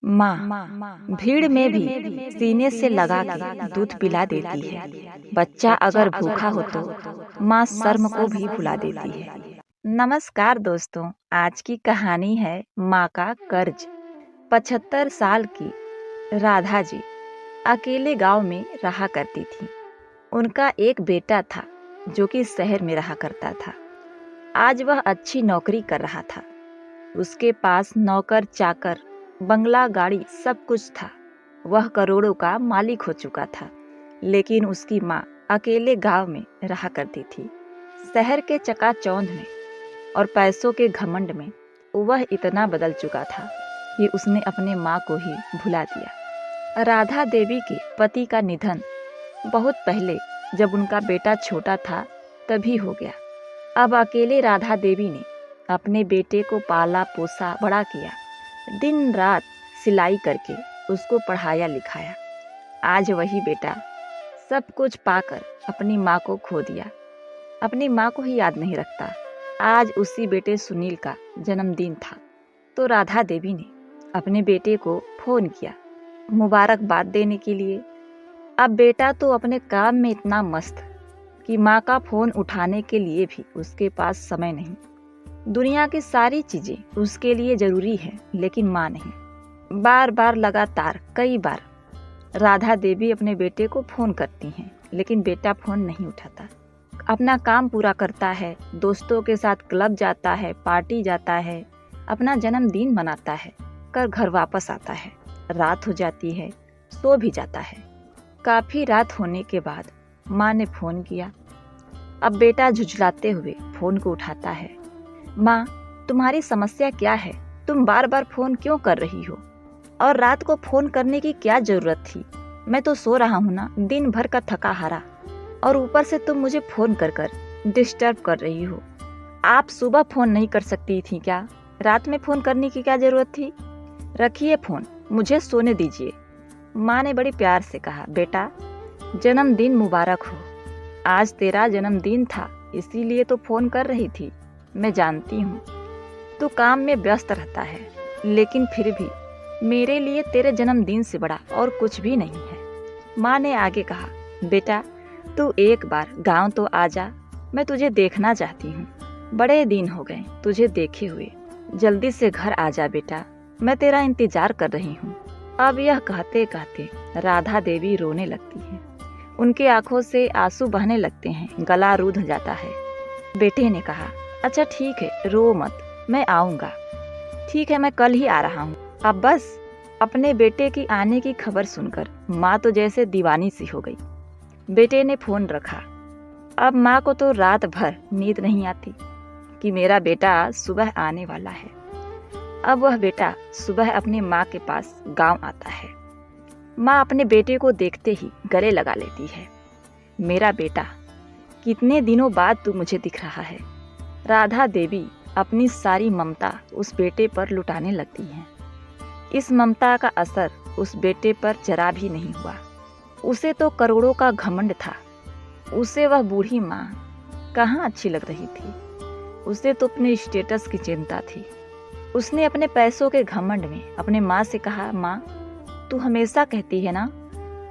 माँ भीड़ में भी सीने से लगा के दूध पिला देती है। बच्चा अगर भूखा हो तो माँ शर्म को भी भुला देती है। नमस्कार दोस्तों, आज की कहानी है माँ का कर्ज। 75 साल की राधा जी अकेले गांव में रहा करती थी। उनका एक बेटा था जो कि शहर में रहा करता था। आज वह अच्छी नौकरी कर रहा था। उसके पास नौकर चाकर, बंगला, गाड़ी सब कुछ था। वह करोड़ों का मालिक हो चुका था। लेकिन उसकी माँ अकेले गांव में रहा करती थी। शहर के चकाचौंध में और पैसों के घमंड में वह इतना बदल चुका था कि उसने अपने माँ को ही भुला दिया। राधा देवी के पति का निधन बहुत पहले, जब उनका बेटा छोटा था, तभी हो गया। अब अकेले राधा देवी ने अपने बेटे को पाला पोसा बड़ा किया। दिन रात सिलाई करके उसको पढ़ाया लिखाया। आज वही बेटा सब कुछ पाकर अपनी माँ को खो दिया। अपनी माँ को ही याद नहीं रखता। आज उसी बेटे सुनील का जन्मदिन था तो राधा देवी ने अपने बेटे को फोन किया मुबारकबाद देने के लिए। अब बेटा तो अपने काम में इतना मस्त कि माँ का फोन उठाने के लिए भी उसके पास समय नहीं। दुनिया की सारी चीजें उसके लिए जरूरी है, लेकिन माँ नहीं। बार बार लगातार कई बार राधा देवी अपने बेटे को फोन करती हैं, लेकिन बेटा फोन नहीं उठाता। अपना काम पूरा करता है, दोस्तों के साथ क्लब जाता है, पार्टी जाता है, अपना जन्मदिन मनाता है, कर घर वापस आता है। रात हो जाती है, सो भी जाता है। काफी रात होने के बाद माँ ने फोन किया। अब बेटा झुझलाते हुए फोन को उठाता है। माँ, तुम्हारी समस्या क्या है? तुम बार बार फोन क्यों कर रही हो? और रात को फोन करने की क्या जरूरत थी? मैं तो सो रहा हूँ ना, दिन भर का थका हारा, और ऊपर से तुम मुझे फोन कर कर डिस्टर्ब कर रही हो। आप सुबह फोन नहीं कर सकती थी क्या? रात में फोन करने की क्या जरूरत थी? रखिए फोन, मुझे सोने दीजिए। माँ ने बड़ी प्यार से कहा, बेटा जन्मदिन मुबारक हो। आज तेरा जन्मदिन था, इसीलिए तो फोन कर रही थी। मैं जानती हूँ तू काम में व्यस्त रहता है, लेकिन फिर भी मेरे लिए तेरे जन्मदिन से बड़ा और कुछ भी नहीं है। माँ ने आगे कहा, बेटा तू एक बार गांव तो आ जा, मैं तुझे देखना चाहती हूँ। बड़े दिन हो गए तुझे देखे हुए। जल्दी से घर आ जा बेटा, मैं तेरा इंतजार कर रही हूँ। अब यह कहते कहते राधा देवी रोने लगती है। उनकी आंखों से आंसू बहने लगते हैं, गला रूंध जाता है। बेटे ने कहा, अच्छा ठीक है, रो मत, मैं आऊँगा। ठीक है, मैं कल ही आ रहा हूँ। अब बस। अपने बेटे की आने की खबर सुनकर माँ तो जैसे दीवानी सी हो गई। बेटे ने फोन रखा। अब माँ को तो रात भर नींद नहीं आती कि मेरा बेटा सुबह आने वाला है। अब वह बेटा सुबह अपने माँ के पास गांव आता है। माँ अपने बेटे को देखते ही गले लगा लेती है। मेरा बेटा, कितने दिनों बाद तू मुझे दिख रहा है। राधा देवी अपनी सारी ममता उस बेटे पर लुटाने लगती हैं। इस ममता का असर उस बेटे पर जरा भी नहीं हुआ। उसे तो करोड़ों का घमंड था। उसे वह बूढ़ी माँ कहाँ अच्छी लग रही थी। उसे तो अपने स्टेटस की चिंता थी। उसने अपने पैसों के घमंड में अपने माँ से कहा, माँ तू हमेशा कहती है ना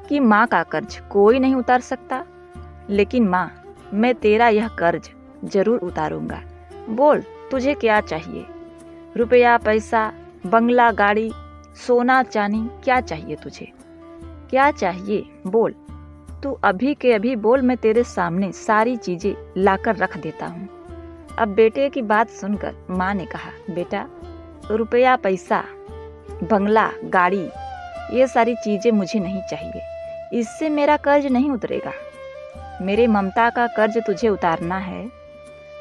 कि माँ का कर्ज कोई नहीं उतार सकता, लेकिन माँ मैं तेरा यह कर्ज जरूर उतारूंगा। बोल तुझे क्या चाहिए? रुपया पैसा, बंगला गाड़ी, सोना चांदी, क्या चाहिए तुझे? क्या चाहिए बोल। तू अभी के अभी बोल, मैं तेरे सामने सारी चीजें लाकर रख देता हूँ। अब बेटे की बात सुनकर माँ ने कहा, बेटा रुपया पैसा, बंगला गाड़ी, ये सारी चीजें मुझे नहीं चाहिए। इससे मेरा कर्ज नहीं उतरेगा। मेरे ममता का कर्ज तुझे उतारना है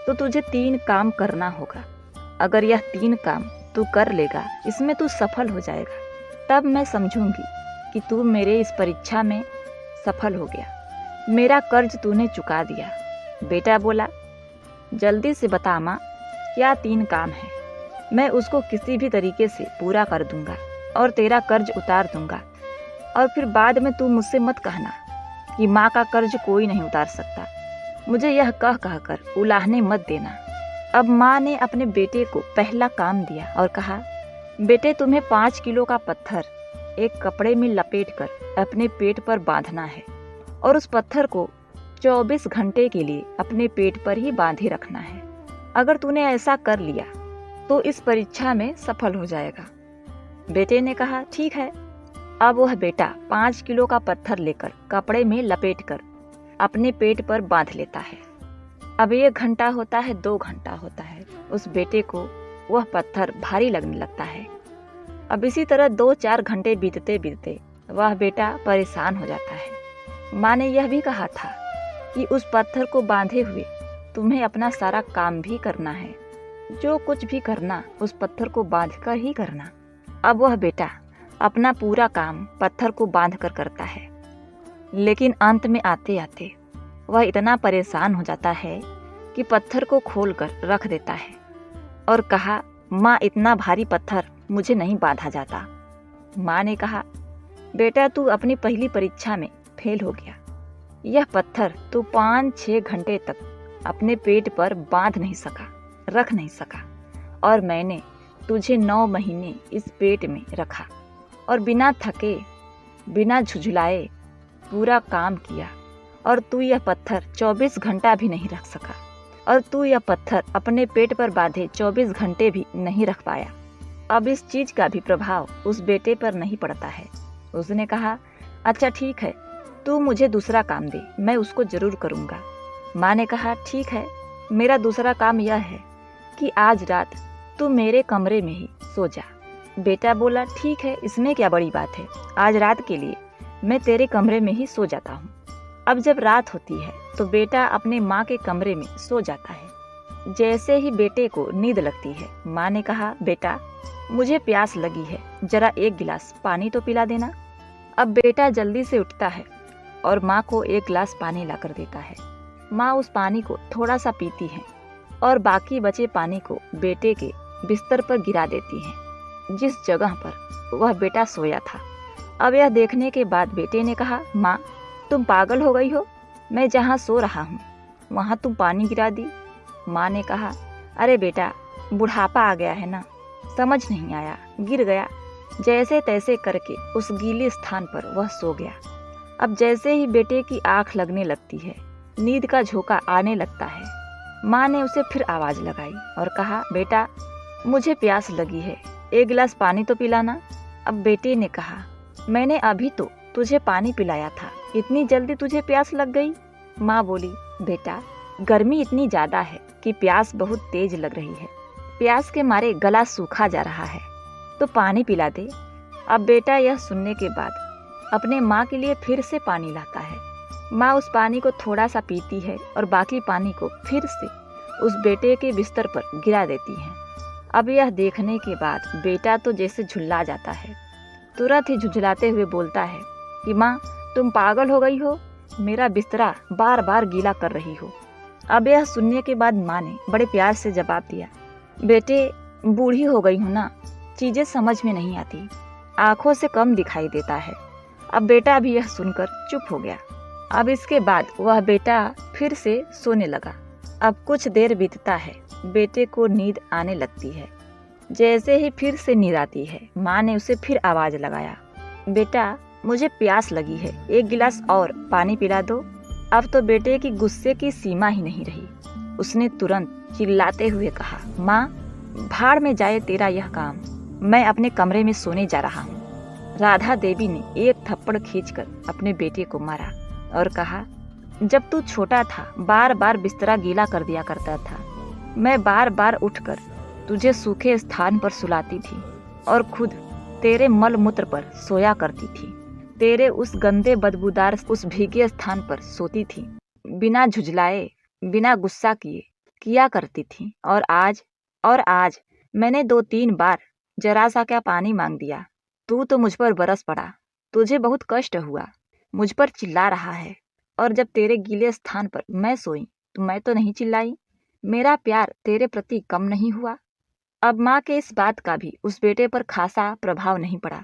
तो तुझे 3 काम करना होगा। अगर यह 3 काम तू कर लेगा, इसमें तू सफल हो जाएगा, तब मैं समझूंगी कि तू मेरे इस परीक्षा में सफल हो गया। मेरा कर्ज तूने चुका दिया। बेटा बोला, जल्दी से बता माँ, क्या 3 काम है? मैं उसको किसी भी तरीके से पूरा कर दूंगा और तेरा कर्ज उतार दूंगा। और फिर बाद में तू मुझसे मत कहना कि माँ का कर्ज कोई नहीं उतार सकता। मुझे यह कह कर उलाहने मत देना। अब माँ ने अपने बेटे को पहला काम दिया और कहा, बेटे, तुम्हें 5 किलो का पत्थर एक कपड़े में लपेटकर अपने पेट पर बांधना है और उस पत्थर को 24 घंटे के लिए अपने पेट पर ही बांधे रखना है। अगर तूने ऐसा कर लिया तो इस परीक्षा में सफल हो जाएगा। बेटे ने कहा, ठीक है। अब वह बेटा 5 किलो का पत्थर लेकर कपड़े में लपेटकर अपने पेट पर बांध लेता है। अब 1 घंटा होता है, 2 घंटा होता है, उस बेटे को वह पत्थर भारी लगने लगता है। अब इसी तरह 2-4 घंटे बीतते बीतते वह बेटा परेशान हो जाता है। माँ ने यह भी कहा था कि उस पत्थर को बांधे हुए तुम्हें अपना सारा काम भी करना है, जो कुछ भी करना उस पत्थर को बांधकर ही करना। अब वह बेटा अपना पूरा काम पत्थर को बांधकर करता है, लेकिन अंत में आते आते वह इतना परेशान हो जाता है कि पत्थर को खोलकर रख देता है और कहा, माँ, इतना भारी पत्थर मुझे नहीं बांधा जाता। माँ ने कहा, बेटा, तू अपनी पहली परीक्षा में फेल हो गया। यह पत्थर तू 5-6 घंटे तक अपने पेट पर बांध नहीं सका, रख नहीं सका, और मैंने तुझे 9 महीने इस पेट में रखा और बिना थके, बिना झुझलाए पूरा काम किया, और तू यह पत्थर 24 घंटा भी नहीं रख सका, और तू यह पत्थर अपने पेट पर बांधे 24 घंटे भी नहीं रख पाया। अब इस चीज का भी प्रभाव उस बेटे पर नहीं पड़ता है। उसने कहा, अच्छा ठीक है, तू मुझे दूसरा काम दे, मैं उसको जरूर करूँगा। माँ ने कहा, ठीक है, मेरा दूसरा काम यह है कि आज रात तू मेरे कमरे में ही सो जा। बेटा बोला, ठीक है, इसमें क्या बड़ी बात है, आज रात के लिए मैं तेरे कमरे में ही सो जाता हूँ। अब जब रात होती है तो बेटा अपने माँ के कमरे में सो जाता है। जैसे ही बेटे को नींद लगती है, माँ ने कहा, बेटा, मुझे प्यास लगी है, जरा 1 गिलास पानी तो पिला देना। अब बेटा जल्दी से उठता है और माँ को 1 गिलास पानी लाकर देता है। माँ उस पानी को थोड़ा सा पीती है और बाकी बचे पानी को बेटे के बिस्तर पर गिरा देती है, जिस जगह पर वह बेटा सोया था। अब यह देखने के बाद बेटे ने कहा, माँ, तुम पागल हो गई हो, मैं जहाँ सो रहा हूँ वहाँ तुम पानी गिरा दी। माँ ने कहा, अरे बेटा, बुढ़ापा आ गया है ना, समझ नहीं आया, गिर गया। जैसे तैसे करके उस गीले स्थान पर वह सो गया। अब जैसे ही बेटे की आंख लगने लगती है, नींद का झोंका आने लगता है, माँ ने उसे फिर आवाज लगाई और कहा, बेटा, मुझे प्यास लगी है, 1 गिलास पानी तो पिलाना। अब बेटे ने कहा, मैंने अभी तो तुझे पानी पिलाया था, इतनी जल्दी तुझे प्यास लग गई। माँ बोली, बेटा, गर्मी इतनी ज्यादा है कि प्यास बहुत तेज लग रही है, प्यास के मारे गला सूखा जा रहा है, तो पानी पिला दे। अब बेटा यह सुनने के बाद अपने माँ के लिए फिर से पानी लाता है। माँ उस पानी को थोड़ा सा पीती है और बाकी पानी को फिर से उस बेटे के बिस्तर पर गिरा देती है। अब यह देखने के बाद बेटा तो जैसे झुल्ला जाता है, तुरंत ही झुझलाते हुए बोलता है कि माँ, तुम पागल हो गई हो, मेरा बिस्तरा बार बार गीला कर रही हो। अब यह सुनने के बाद माँ ने बड़े प्यार से जवाब दिया, बेटे, बूढ़ी हो गई हूँ ना, चीजें समझ में नहीं आती, आंखों से कम दिखाई देता है। अब बेटा भी यह सुनकर चुप हो गया। अब इसके बाद वह बेटा फिर से सोने लगा। अब कुछ देर बीतता है, बेटे को नींद आने लगती है। जैसे ही फिर से नींद आती है, माँ ने उसे फिर आवाज लगाया, बेटा, मुझे प्यास लगी है, 1 गिलास और पानी पिला दो। अब तो बेटे की गुस्से की सीमा ही नहीं रही। उसने तुरंत चिल्लाते हुए कहा, माँ, भाड़ में जाए तेरा यह काम, मैं अपने कमरे में सोने जा रहा हूँ। राधा देवी ने 1 थप्पड़ खींचकर अपने बेटे को मारा और कहा, जब तू छोटा था बार बार बिस्तरा गीला कर दिया करता था, मैं बार बार उठकर तुझे सूखे स्थान पर सुलाती थी और खुद तेरे मल मूत्र पर सोया करती थी, तेरे उस गंदे बदबूदार उस भीगे स्थान पर सोती थी, बिना झुझलाए, बिना गुस्सा किए किया करती थी। और आज मैंने 2-3 बार जरा सा क्या पानी मांग दिया, तू तो मुझ पर बरस पड़ा, तुझे बहुत कष्ट हुआ, मुझ पर चिल्ला रहा है, और जब तेरे गीले स्थान पर मैं सोई तो मैं तो नहीं चिल्लाई, मेरा प्यार तेरे प्रति कम नहीं हुआ। अब माँ के इस बात का भी उस बेटे पर खासा प्रभाव नहीं पड़ा।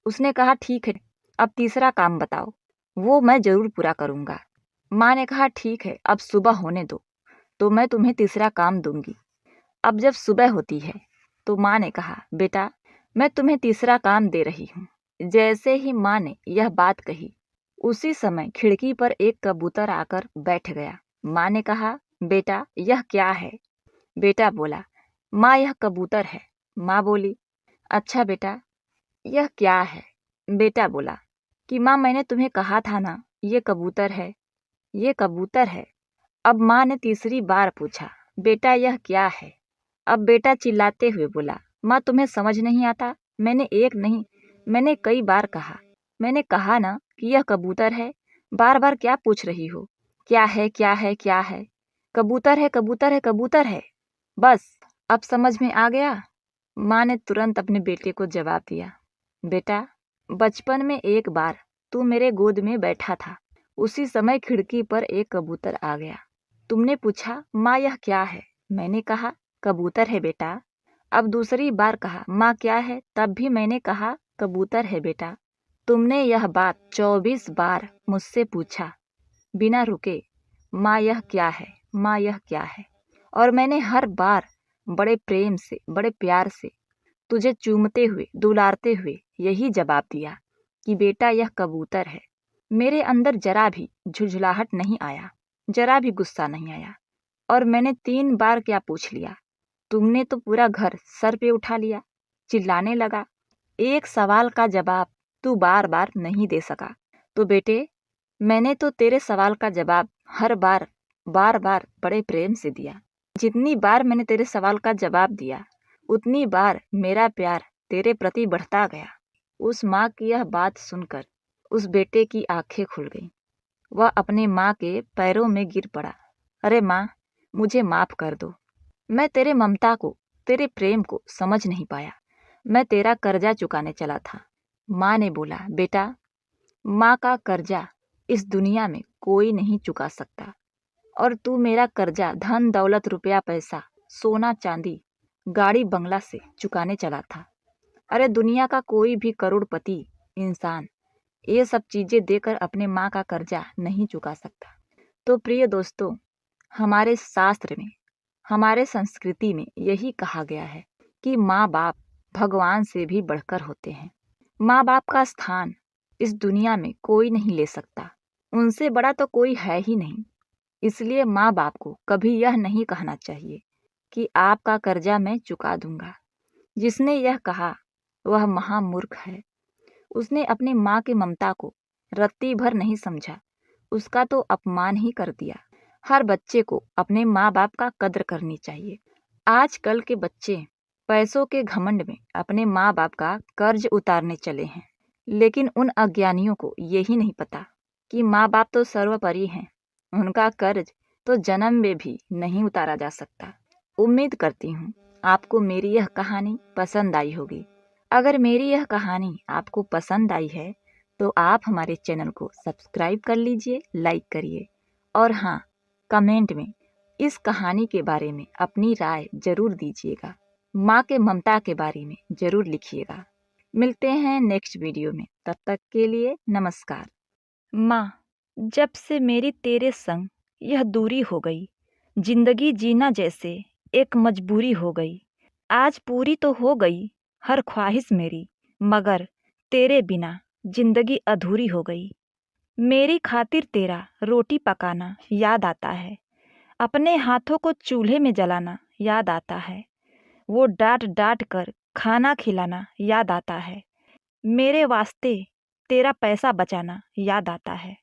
उसने कहा, ठीक है, अब तीसरा काम बताओ, वो मैं जरूर पूरा करूँगा। माँ ने कहा, ठीक है, अब सुबह होने दो तो मैं तुम्हें तीसरा काम दूंगी। अब जब सुबह होती है तो माँ ने कहा, बेटा, मैं तुम्हें तीसरा काम दे रही हूँ। जैसे ही माँ ने यह बात कही, उसी समय खिड़की पर एक कबूतर आकर बैठ गया। माँ ने कहा, बेटा यह क्या है? बेटा बोला, माँ यह कबूतर है। माँ बोली, अच्छा बेटा, यह क्या है? बेटा बोला कि माँ मैंने तुम्हें कहा था ना, ये कबूतर है, ये कबूतर है। अब माँ ने तीसरी बार पूछा, बेटा यह क्या है? अब बेटा चिल्लाते हुए बोला, माँ तुम्हें समझ नहीं आता? मैंने एक नहीं, मैंने कई बार कहा। मैंने कहा ना कि यह कबूतर है। बार बार क्या पूछ रही हो? क्या है, क्या है, क्या है? कबूतर है, कबूतर है, कबूतर है। बस अब समझ में आ गया? माँ ने तुरंत अपने बेटे को जवाब दिया, बेटा बचपन में एक बार तू मेरे गोद में बैठा था। उसी समय खिड़की पर एक कबूतर आ गया। तुमने पूछा, माँ यह क्या है? मैंने कहा, कबूतर है बेटा। अब दूसरी बार कहा, माँ क्या है? तब भी मैंने कहा, कबूतर है बेटा। तुमने यह बात 24 बार मुझसे पूछा बिना रुके, माँ यह क्या है, माँ यह क्या है? और मैंने हर बार बड़े प्रेम से, बड़े प्यार से तुझे चूमते हुए, दुलारते हुए यही जवाब दिया कि बेटा यह कबूतर है। मेरे अंदर जरा भी झुंझलाहट नहीं आया, जरा भी गुस्सा नहीं आया। और मैंने 3 बार क्या पूछ लिया, तुमने तो पूरा घर सर पे उठा लिया, चिल्लाने लगा। एक सवाल का जवाब तू बार बार नहीं दे सका। तो बेटे, मैंने तो तेरे सवाल का जवाब हर बार, बार बार बड़े प्रेम से दिया। जितनी बार मैंने तेरे सवाल का जवाब दिया, उतनी बार मेरा प्यार तेरे प्रति बढ़ता गया। उस माँ की यह बात सुनकर उस बेटे की आंखें खुल गईं। वह अपने माँ के पैरों में गिर पड़ा। अरे माँ, मुझे माफ कर दो। मैं तेरे ममता को, तेरे प्रेम को समझ नहीं पाया। मैं तेरा कर्जा चुकाने चला था। माँ ने बोला, बेटा, माँ का कर्जा इस दुनिया में कोई नहीं चुका सकता। और तू मेरा कर्जा धन दौलत रुपया पैसा सोना चांदी गाड़ी बंगला से चुकाने चला था। अरे दुनिया का कोई भी करोड़पति इंसान ये सब चीजें देकर अपने माँ का कर्जा नहीं चुका सकता। तो प्रिय दोस्तों, हमारे शास्त्र में, हमारे संस्कृति में यही कहा गया है कि माँ बाप भगवान से भी बढ़कर होते हैं। माँ बाप का स्थान इस दुनिया में कोई नहीं ले सकता। उनसे बड़ा तो कोई है ही नहीं। इसलिए माँ बाप को कभी यह नहीं कहना चाहिए कि आपका कर्जा मैं चुका दूंगा। जिसने यह कहा वह महामूर्ख है। उसने अपनी माँ की ममता को रत्ती भर नहीं समझा, उसका तो अपमान ही कर दिया। हर बच्चे को अपने माँ बाप का कद्र करनी चाहिए। आजकल के बच्चे पैसों के घमंड में अपने माँ बाप का कर्ज उतारने चले हैं, लेकिन उन अज्ञानियों को यही नहीं पता कि माँ बाप तो सर्वोपरि हैं। उनका कर्ज तो जन्म में भी नहीं उतारा जा सकता। उम्मीद करती हूँ आपको मेरी यह कहानी पसंद आई होगी। अगर मेरी यह कहानी आपको पसंद आई है तो आप हमारे चैनल को सब्सक्राइब कर लीजिए, लाइक करिए और हाँ, कमेंट में इस कहानी के बारे में अपनी राय जरूर दीजिएगा। माँ के ममता के बारे में जरूर लिखिएगा। मिलते हैं नेक्स्ट वीडियो में, तब तक के लिए नमस्कार। माँ, जब से मेरी तेरे संग यह दूरी हो गई, जिंदगी जीना जैसे एक मजबूरी हो गई। आज पूरी तो हो गई हर ख्वाहिश मेरी, मगर तेरे बिना जिंदगी अधूरी हो गई। मेरी खातिर तेरा रोटी पकाना याद आता है, अपने हाथों को चूल्हे में जलाना याद आता है, वो डांट डांट कर खाना खिलाना याद आता है, मेरे वास्ते तेरा पैसा बचाना याद आता है।